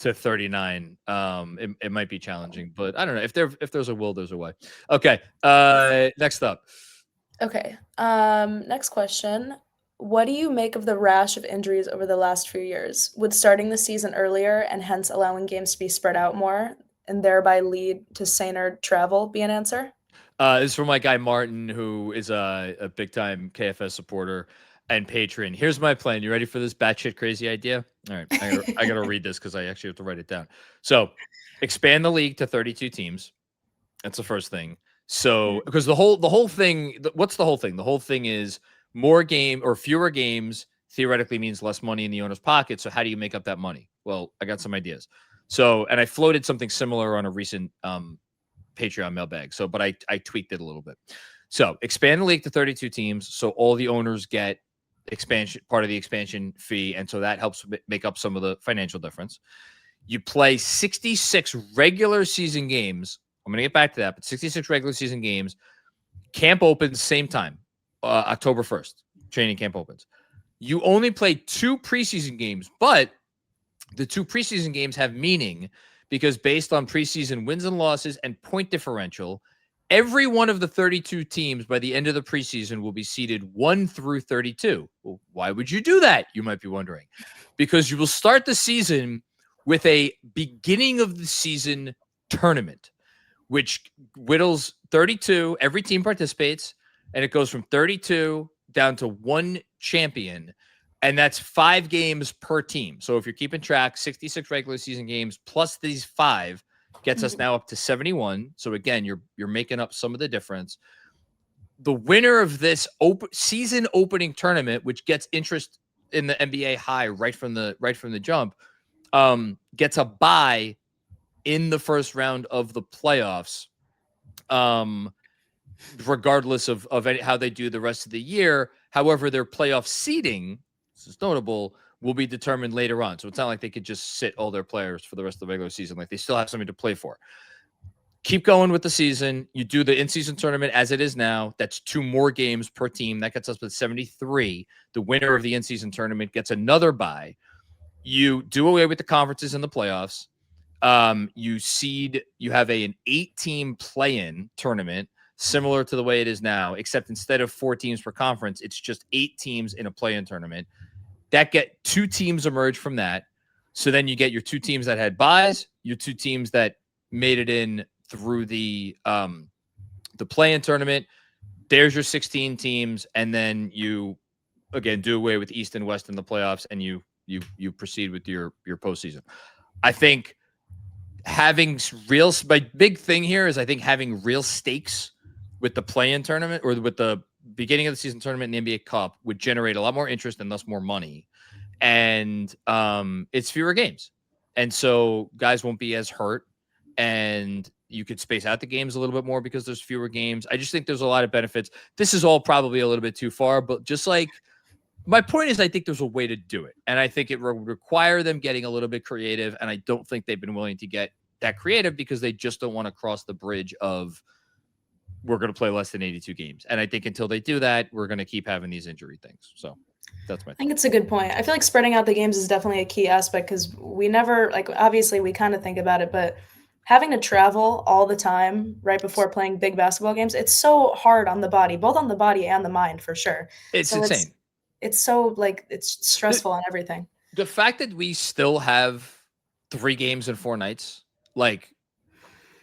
[SPEAKER 1] to 39. It might be challenging, but I don't know. If there's a will, there's a way. Okay. Next up.
[SPEAKER 2] Okay. Next question. What do you make of the rash of injuries over the last few years? Would starting the season earlier and hence allowing games to be spread out more and thereby lead to saner travel be an answer?
[SPEAKER 1] This is from my guy Martin, who is a big time KFS supporter and patron. Here's my plan. You ready for this batshit crazy idea? All right, I gotta read this because I actually have to write it down. So, expand the league to 32 teams. That's the first thing. So, because the whole thing, what's the whole thing? The whole thing is more game or fewer games theoretically means less money in the owner's pocket. So, how do you make up that money? Well, I got some ideas. So, and I floated something similar on a recent Patreon mailbag. So, but I tweaked it a little bit. So, expand the league to 32 teams, so all the owners get expansion part of the expansion fee, and so that helps make up some of the financial difference. You play 66 regular season games. I'm going to get back to that, but 66 regular season games. Camp opens same time, October 1st. Training camp opens. You only play 2 preseason games, but the 2 preseason games have meaning because based on preseason wins and losses and point differential, every one of the 32 teams by the end of the preseason will be seeded 1 through 32. Well, why would you do that? You might be wondering. Because you will start the season with a beginning of the season tournament, which whittles 32. Every team participates, and it goes from 32 down to 1 champion. And that's 5 games per team. So if you're keeping track, 66 regular season games plus these 5 gets us now up to 71. So again, you're making up some of the difference. The winner of this season opening tournament, which gets interest in the NBA high right from the jump, gets a bye in the first round of the playoffs, regardless of how they do the rest of the year. However, their playoff seeding, this is notable, will be determined later on. So it's not like they could just sit all their players for the rest of the regular season. Like they still have something to play for. Keep going with the season. You do the in-season tournament as it is now. That's 2 more games per team. That gets us to 73. The winner of the in-season tournament gets another bye. You do away with the conferences in the playoffs. You have an 8-team play-in tournament, similar to the way it is now, except instead of 4 teams per conference, it's just 8 teams in a play-in tournament. That get 2 teams emerge from that. So then you get your 2 teams that had buys, your 2 teams that made it in through the play-in tournament. There's your 16 teams, and then you again do away with East and West in the playoffs, and you proceed with your postseason. I think my big thing here is I think having real stakes with the play-in tournament or with the beginning of the season tournament in the NBA Cup would generate a lot more interest and thus more money. And it's fewer games. And so guys won't be as hurt, and you could space out the games a little bit more because there's fewer games. I just think there's a lot of benefits. This is all probably a little bit too far, but just like my point is, I think there's a way to do it. And I think it would require them getting a little bit creative. And I don't think they've been willing to get that creative because they just don't want to cross the bridge of we're going to play less than 82 games. And I think until they do that, we're going to keep having these injury things. So that's my
[SPEAKER 2] I think it's a good point. I feel like spreading out the games is definitely a key aspect because we never, like, obviously we kind of think about it, but having to travel all the time right before playing big basketball games, it's so hard on the body, both on the body and the mind for sure.
[SPEAKER 1] It's
[SPEAKER 2] So
[SPEAKER 1] insane.
[SPEAKER 2] it's so like it's stressful on everything.
[SPEAKER 1] The fact that we still have 3 games in 4 nights, like,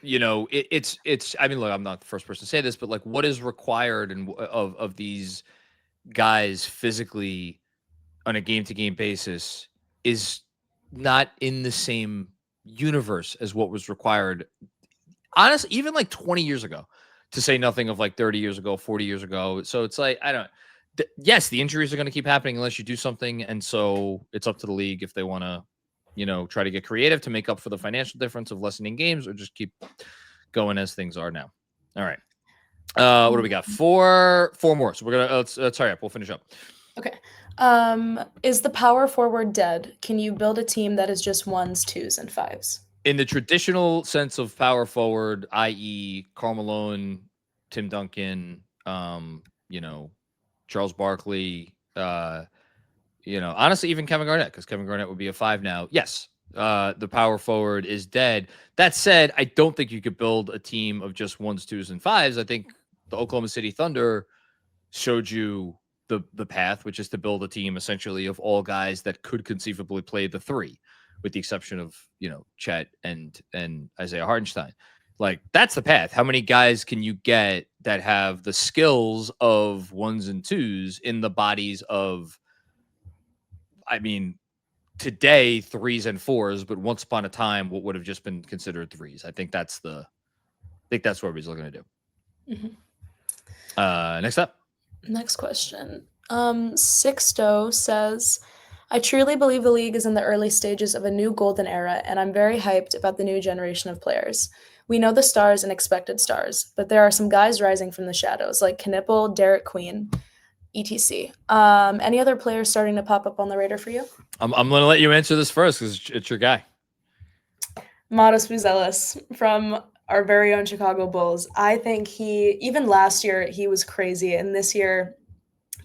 [SPEAKER 1] it's I mean, look, I'm not the first person to say this, but like what is required and of these guys physically on a game to game basis is not in the same universe as what was required. Honestly, even like 20 years ago, to say nothing of like 30 years ago, 40 years ago. So it's like, I don't, yes, the injuries are going to keep happening unless you do something. And so it's up to the league if they want to, try to get creative to make up for the financial difference of lessening games or just keep going as things are now. All right. What do we got? Four more. So we're going to, let's hurry up. We'll finish up.
[SPEAKER 2] Okay. Is the power forward dead? Can you build a team that is just 1s, 2s, and 5s?
[SPEAKER 1] In the traditional sense of power forward, i.e. Karl Malone, Tim Duncan, Charles Barkley, honestly, even Kevin Garnett, because Kevin Garnett would be a 5 now. Yes, the power forward is dead. That said, I don't think you could build a team of just 1s, 2s, and 5s. I think the Oklahoma City Thunder showed you the path, which is to build a team essentially of all guys that could conceivably play the 3, with the exception of Chet and Isaiah Hartenstein. Like, that's the path. How many guys can you get that have the skills of ones and twos in the bodies of, I mean, today, threes and fours, but once upon a time, what would have just been considered threes? I think that's what he's looking to do. Next up.
[SPEAKER 2] Next question. Sixto says, I truly believe the league is in the early stages of a new golden era, and I'm very hyped about the new generation of players. We know the stars and expected stars, but there are some guys rising from the shadows, like Knipple, Derek Queen, etc. Any other players starting to pop up on the radar for you?
[SPEAKER 1] I'm going to let you answer this first because it's your guy.
[SPEAKER 2] Matas Buzelis from our very own Chicago Bulls. I think even last year, he was crazy. And this year,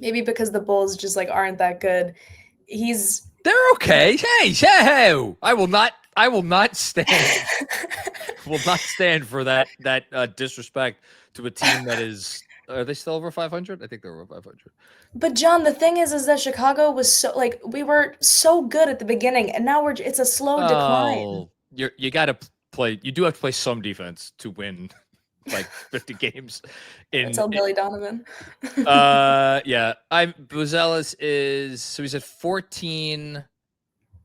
[SPEAKER 2] maybe because the Bulls just like aren't that good,
[SPEAKER 1] they're okay. Hey, I will not stand. Will not stand for that disrespect to a team that is. Are they still over 500? I think they're over 500.
[SPEAKER 2] But John, the thing is that Chicago was so like we were so good at the beginning, and now it's a slow decline.
[SPEAKER 1] You got to play. You do have to play some defense to win like 50 games.
[SPEAKER 2] Tell Billy Donovan.
[SPEAKER 1] Yeah. Buzelis he's at 14.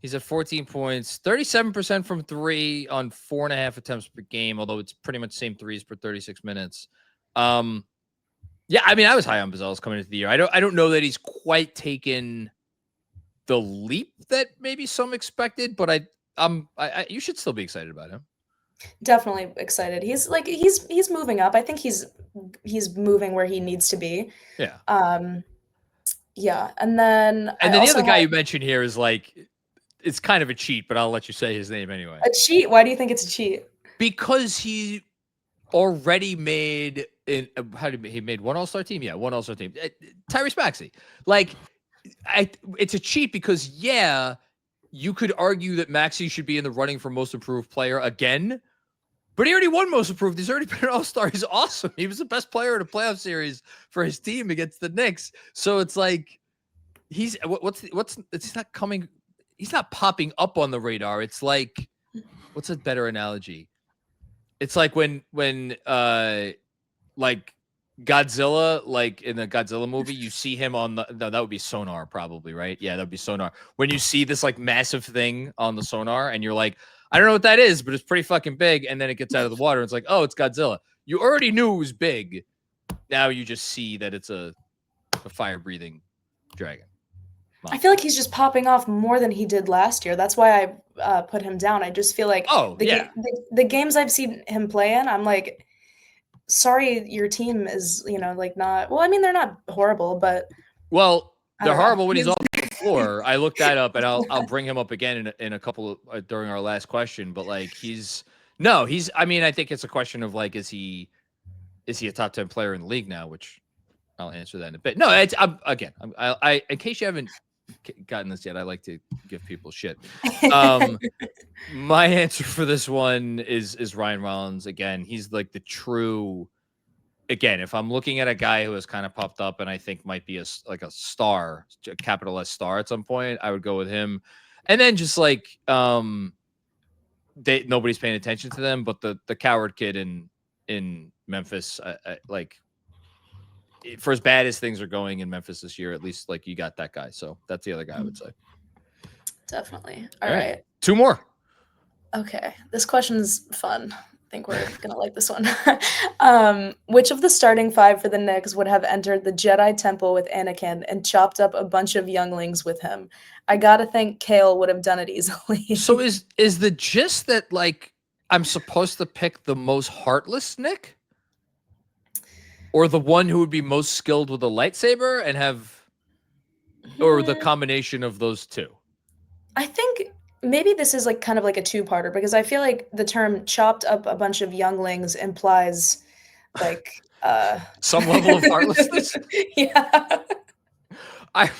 [SPEAKER 1] He's at 14 points, 37% from three on 4.5 attempts per game, although it's pretty much the same threes per 36 minutes. Yeah, I mean, I was high on Buzelis coming into the year. I don't know that he's quite taken the leap that maybe some expected, but you should still be excited about him.
[SPEAKER 2] Definitely excited. He's moving up. I think he's moving where he needs to be.
[SPEAKER 1] Yeah.
[SPEAKER 2] Yeah, and then
[SPEAKER 1] the other guy you mentioned here is like, it's kind of a cheat, but I'll let you say his name anyway.
[SPEAKER 2] A cheat? Why do you think it's a cheat?
[SPEAKER 1] Because he already made he made one All-Star team? Yeah, one All-Star team. Tyrese Maxey. Like, it's a cheat because, yeah, you could argue that Maxey should be in the running for most improved player again, but he already won most improved. He's already been an All-Star. He's awesome. He was the best player in a playoff series for his team against the Knicks. So it's like, it's not coming. He's not popping up on the radar. It's like, what's a better analogy? It's like when like Godzilla, like in the Godzilla movie, you see him on that would be sonar probably, right? Yeah, that would be sonar. When you see this like massive thing on the sonar and you're like, I don't know what that is, but it's pretty fucking big. And then it gets out of the water. And it's like, oh, it's Godzilla. You already knew it was big. Now you just see that it's a fire breathing dragon.
[SPEAKER 2] I feel like he's just popping off more than he did last year. That's why I put him down. I just feel like the games I've seen him play in, I'm like, sorry, your team is, like not. Well, I mean, they're not horrible, but
[SPEAKER 1] they're horrible when he's off the floor. I looked that up, and I'll bring him up again in a couple of, during our last question. But like, I mean, I think it's a question of like, is he a top 10 player in the league now? Which I'll answer that in a bit. No, I in case you haven't gotten this yet, I like to give people shit. My answer for this one is Ryan Rollins. Again, he's like the true, again, if I'm looking at a guy who has kind of popped up and I think might be a star, a capital S star at some point, I would go with him. And then just like nobody's paying attention to them, but the coward kid in Memphis, like, for as bad as things are going in Memphis this year, at least like you got that guy. So that's the other guy I would say.
[SPEAKER 2] Definitely. All right.
[SPEAKER 1] 2 more.
[SPEAKER 2] Okay. This question's fun. I think we're going to like this one. Which of the starting 5 for the Knicks would have entered the Jedi Temple with Anakin and chopped up a bunch of younglings with him? I got to think Kale would have done it easily.
[SPEAKER 1] So is the gist that like I'm supposed to pick the most heartless Nick? Or the one who would be most skilled with a lightsaber and or the combination of those two?
[SPEAKER 2] I think maybe this is like kind of like a 2-parter because I feel like the term chopped up a bunch of younglings implies like
[SPEAKER 1] some level of heartlessness.
[SPEAKER 2] Yeah.
[SPEAKER 1] I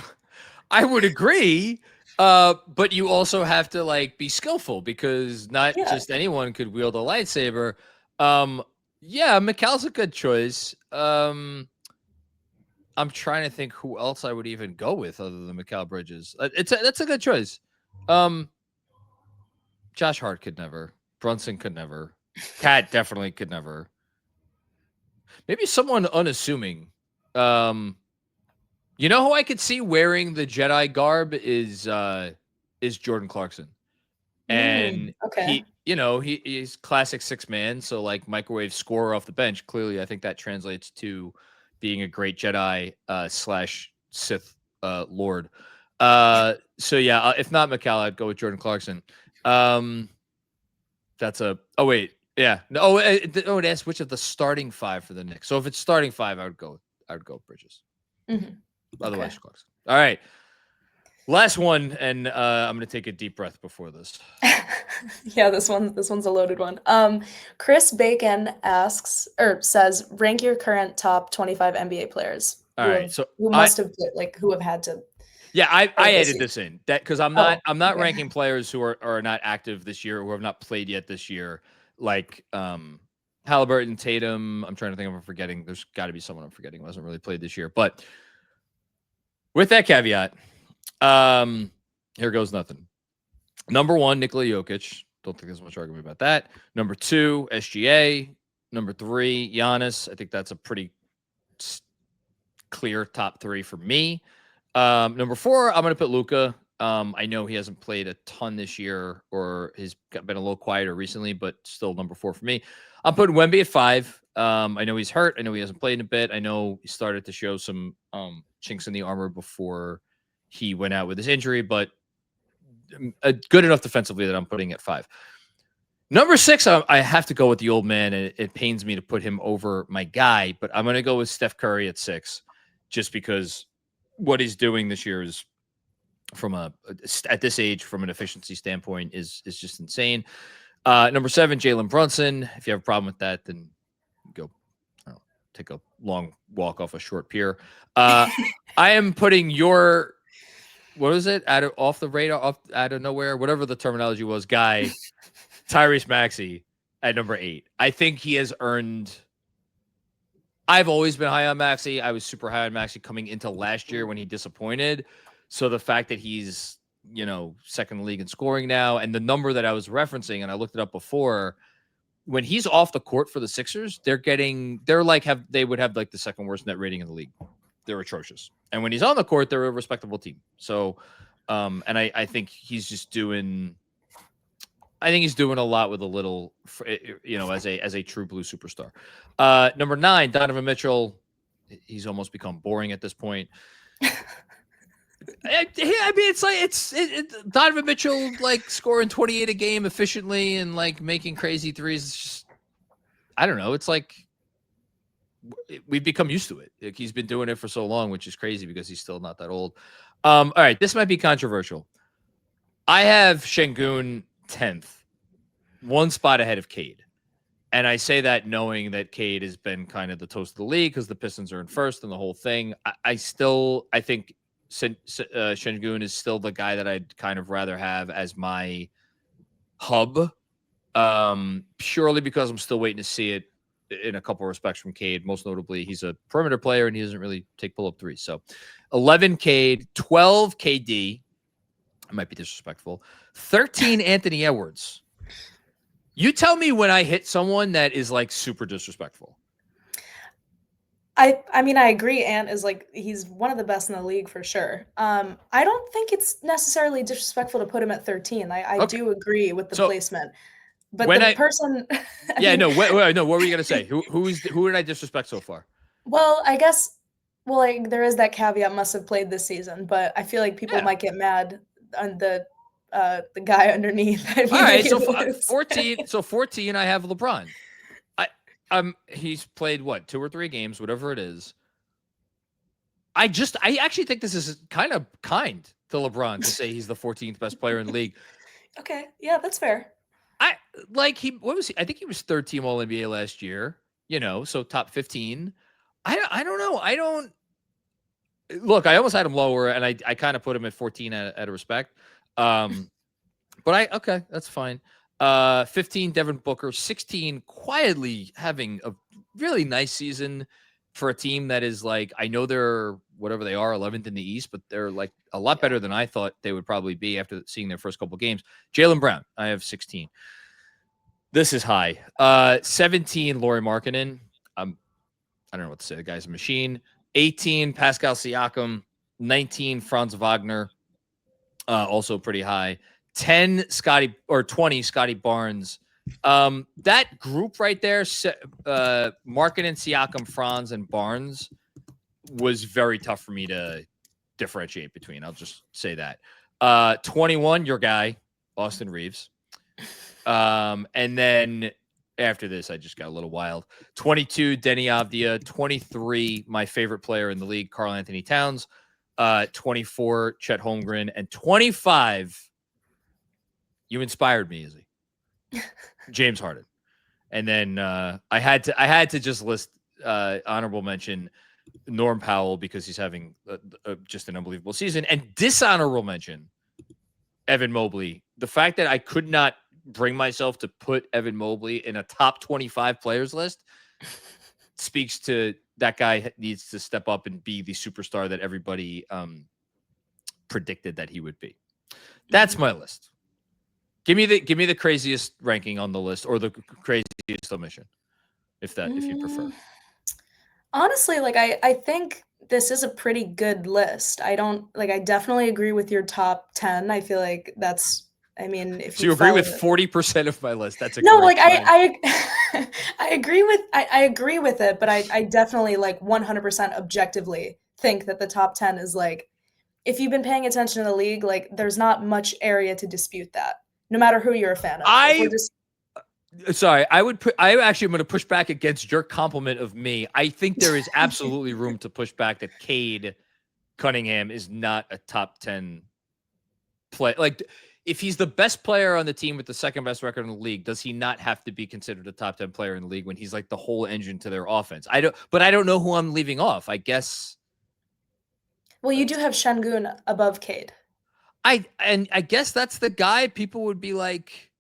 [SPEAKER 1] would agree. But you also have to like be skillful because not just anyone could wield a lightsaber. Yeah, McCall's a good choice. I'm trying to think who else I would even go with other than Mikal Bridges. That's a good choice. Josh Hart could never. Brunson could never. Cat definitely could never. Maybe someone unassuming. Um, you know who I could see wearing the Jedi garb is Jordan Clarkson. And
[SPEAKER 2] Okay.
[SPEAKER 1] he's classic six man, so like microwave scorer off the bench. Clearly, I think that translates to being a great Jedi slash Sith Lord. So yeah, if not McCall, I'd go with Jordan Clarkson. Um, that's a. Oh wait, yeah. No. It asks which of the starting five for the Knicks. So if it's starting five, I would go with Bridges.
[SPEAKER 2] Okay.
[SPEAKER 1] Otherwise, Clarkson. All right. Last one, and I'm gonna take a deep breath before this.
[SPEAKER 2] Yeah, this one's a loaded one. Chris Bacon asks or says, rank your current top 25 NBA players
[SPEAKER 1] All right. So
[SPEAKER 2] who
[SPEAKER 1] I
[SPEAKER 2] must have like who have had to
[SPEAKER 1] Yeah, I
[SPEAKER 2] play this
[SPEAKER 1] added
[SPEAKER 2] year.
[SPEAKER 1] this in that because
[SPEAKER 2] Oh,
[SPEAKER 1] I'm not
[SPEAKER 2] okay.
[SPEAKER 1] ranking players who are not active this year, who have not played yet this year, like Halliburton, Tatum. I'm trying to think if I'm forgetting. There's got to be someone I'm forgetting who hasn't really played this year. But with that caveat, here goes nothing. Number one, Nikola Jokic. Don't think there's much argument about that. Number two, SGA. Number three, Giannis. I think that's a pretty clear top three for me. Number four, I'm going to put Luca. I know he hasn't played a ton this year, or he's been a little quieter recently, but still number four for me. I'm putting Wemby at five. I know he's hurt. I know he hasn't played in a bit. I know he started to show some chinks in the armor before he went out with his injury, but good enough defensively that I'm putting at five. Number six, I have to go with the old man, and it pains me to put him over my guy, but I'm going to go with Steph Curry at six, just because what he's doing this year is at this age from an efficiency standpoint is just insane. Number seven, Jalen Brunson. If you have a problem with that, then go take a long walk off a short pier. I am putting your what is it off the radar, out of nowhere, whatever the terminology was, guy Tyrese Maxey at number 8. I think he has earned. I've always been high on Maxey. I was super high on Maxey coming into last year when he disappointed. So the fact that he's, second in the league in scoring now, and the number that I was referencing, and I looked it up before, when he's off the court for the Sixers, they would have like the second worst net rating in the league. They're atrocious. And when he's on the court, they're a respectable team. So, and I think he's just doing. I think he's doing a lot with a little, as a true blue superstar. Number 9, Donovan Mitchell. He's almost become boring at this point. I mean, it's like Donovan Mitchell like scoring 28 a game efficiently and like making crazy threes. It's just, I don't know. It's like we've become used to it. Like, he's been doing it for so long, which is crazy because he's still not that old. All right, this might be controversial. I have Şengün 10th, one spot ahead of Cade. And I say that knowing that Cade has been kind of the toast of the league because the Pistons are in first and the whole thing. I think Şengün is still the guy that I'd kind of rather have as my hub, purely because I'm still waiting to see it in a couple of respects from Cade. Most notably, he's a perimeter player and he doesn't really take pull-up threes. So 11 Cade, 12 KD. I might be disrespectful. 13 Anthony Edwards. You tell me when I hit someone that is like super disrespectful.
[SPEAKER 2] I mean, I agree. Ant is like, he's one of the best in the league for sure. I don't think it's necessarily disrespectful to put him at 13. I do agree with the placement, but person.
[SPEAKER 1] No. What were you gonna say? Who did I disrespect so far?
[SPEAKER 2] Well, I guess. Well, like there is that caveat, must have played this season, but I feel like people might get mad on the guy underneath.
[SPEAKER 1] All right, so 14. So 14, I have LeBron. He's played what, 2 or 3 games, whatever it is. I actually think this is kind of kind to LeBron to say he's the 14th best player in the league.
[SPEAKER 2] Okay, yeah, that's fair.
[SPEAKER 1] What was he? I think he was third team All NBA last year. So top 15. I don't know. Look, I almost had him lower, and I kind of put him at 14 out of respect. But okay, that's fine. 15, Devin Booker. 16, quietly having a really nice season for a team that is like, I know they're whatever they are, 11th in the East, but they're like a lot better than I thought they would probably be after seeing their first couple games. Jaylen Brown, I have 16. This is high. 17, Lauri Markkanen. I don't know what to say. The guy's a machine. 18, Pascal Siakam. 19, Franz Wagner. Also pretty high. 10, 20, Scotty Barnes. That group right there, Markkanen, Siakam, Franz, and Barnes, was very tough for me to differentiate between. I'll just say that. 21, your guy, Austin Reeves. And then after this, I just got a little wild. 22, Denny Avdia. 23, my favorite player in the league, Karl Anthony Towns. 24, Chet Holmgren. And 25, you inspired me, Izzy. James Harden. And then I had to just list honorable mention Norm Powell, because he's having just an unbelievable season. And dishonorable mention Evan Mobley. The fact that I could not bring myself to put Evan Mobley in a top 25 players list speaks to that guy needs to step up and be the superstar that everybody predicted that he would be. That's my list. Give me the craziest ranking on the list, or the craziest omission, if you prefer.
[SPEAKER 2] Honestly, like I think this is a pretty good list. I definitely agree with your top 10. I feel like that's, I mean, if
[SPEAKER 1] so you agree with 40% of my list. That's a
[SPEAKER 2] no,
[SPEAKER 1] great
[SPEAKER 2] like I agree with it, but I definitely, like, 100% objectively think that the top 10 is, like, if you've been paying attention to the league, like, there's not much area to dispute that, no matter who you're a fan of.
[SPEAKER 1] Sorry, I actually am going to push back against your compliment of me. I think there is absolutely room to push back that Cade Cunningham is not a top 10 play. Like, if he's the best player on the team with the second best record in the league, does he not have to be considered a top 10 player in the league when he's like the whole engine to their offense? I don't know who I'm leaving off. I guess.
[SPEAKER 2] Well, you do have Şengün above Cade.
[SPEAKER 1] I guess that's the guy people would be like,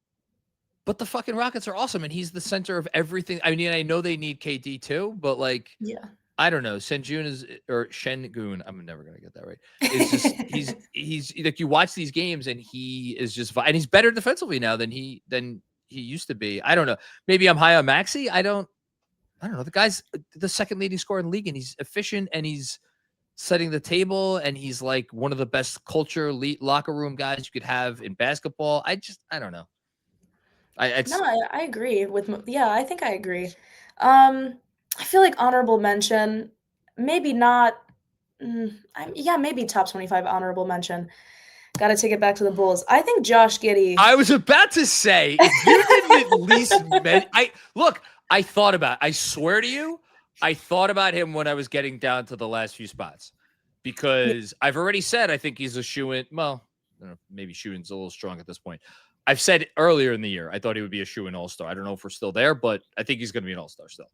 [SPEAKER 1] but the fucking Rockets are awesome, and he's the center of everything. I mean, I know they need KD too, but like,
[SPEAKER 2] yeah,
[SPEAKER 1] I don't know. Şengün. I'm never gonna get that right. It's just he's like, you watch these games and he is just, and he's better defensively now than he used to be. I don't know. Maybe I'm high on Maxey. I don't know. The guy's the second leading scorer in the league, and he's efficient, and he's setting the table, and he's like one of the best culture locker room guys you could have in basketball. I don't know.
[SPEAKER 2] I agree with, yeah, I think I agree. I feel like honorable mention, maybe not, maybe top 25 honorable mention. Got to take it back to the Bulls. I think Josh Giddey.
[SPEAKER 1] I was about to say, if you didn't at least I thought about it. I swear to you, I thought about him when I was getting down to the last few spots, because I've already said I think he's a shoo-in. Well, I don't know, maybe shoo-in's a little strong at this point. I've said earlier in the year I thought he would be a shoo-in all-star. I don't know if we're still there, but I think he's going to be an all-star still.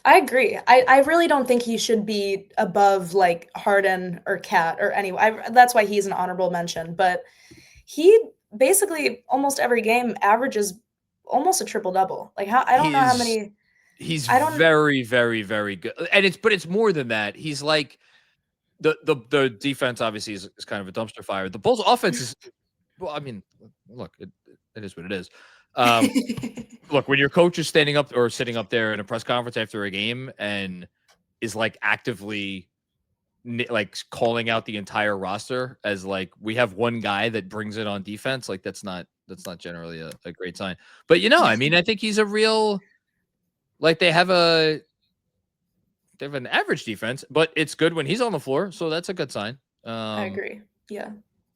[SPEAKER 2] I agree. I really don't think he should be above, like, Harden or Cat or anyone. That's why he's an honorable mention. But he basically almost every game averages almost a triple-double. Like, I don't know how many.
[SPEAKER 1] He's very, very, very good, and it's more than that. He's like the defense obviously is kind of a dumpster fire. The Bulls' offense is, well, I mean, look, it is what it is. Look, when your coach is standing up or sitting up there in a press conference after a game and is like actively like calling out the entire roster as like, we have one guy that brings it on defense, like that's not generally a great sign. But I mean, I think he's a real, like, they have an average defense, but it's good when he's on the floor, so that's a good sign.
[SPEAKER 2] I agree. Yeah.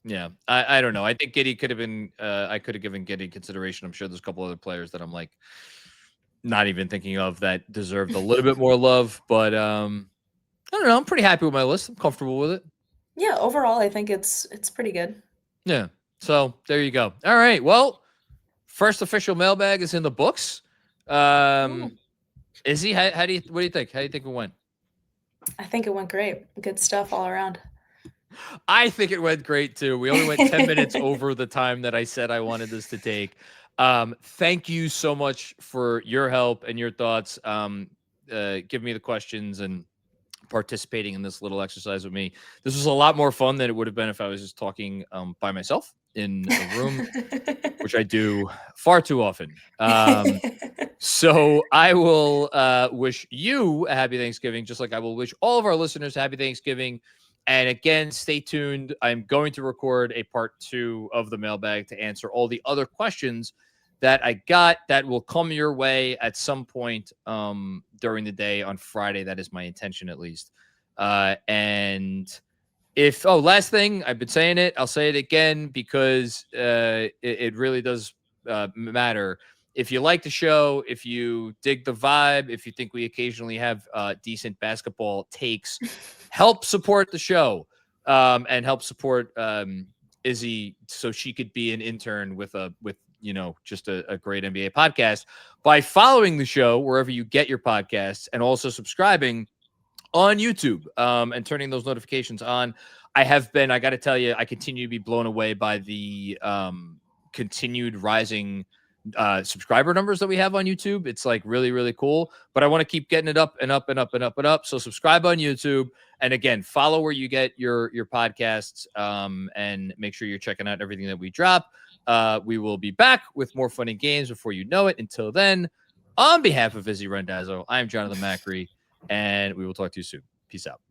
[SPEAKER 1] Yeah, I don't know. I think Giddey could have been. I could have given Giddey consideration. I'm sure there's a couple other players that I'm like not even thinking of that deserved a little bit more love. But I don't know. I'm pretty happy with my list. I'm comfortable with it.
[SPEAKER 2] Yeah, overall, I think it's pretty good.
[SPEAKER 1] Yeah. So there you go. All right. Well, first official mailbag is in the books. Izzy, what do you think? How do you think it went?
[SPEAKER 2] I think it went great. Good stuff all around.
[SPEAKER 1] I think it went great too. We only went 10 minutes over the time that I said I wanted this to take. Thank you so much for your help and your thoughts. Give me the questions and participating in this little exercise with me. This was a lot more fun than it would have been if I was just talking by myself. in a room, which I do far too often. So I will wish you a happy Thanksgiving, just like I will wish all of our listeners a happy Thanksgiving. And again, stay tuned. I'm going to record a part 2 of the mailbag to answer all the other questions that I got that will come your way at some point during the day on Friday. That is my intention, at least. And last thing, I've been saying it, I'll say it again because it really does matter. If you like the show, if you dig the vibe, if you think we occasionally have decent basketball takes, help support the show and help support Izzy so she could be an intern with just a great NBA podcast by following the show wherever you get your podcasts and also subscribing on YouTube and turning those notifications on. I got to tell you, I continue to be blown away by the continued rising subscriber numbers that we have on YouTube. It's like really, really cool, but I want to keep getting it up and up and up and up and up. So subscribe on YouTube. And again, follow where you get your podcasts and make sure you're checking out everything that we drop. We will be back with more fun and games before you know it. Until then, on behalf of Izzy Randazzo, I'm Jonathan Macri. And we will talk to you soon. Peace out.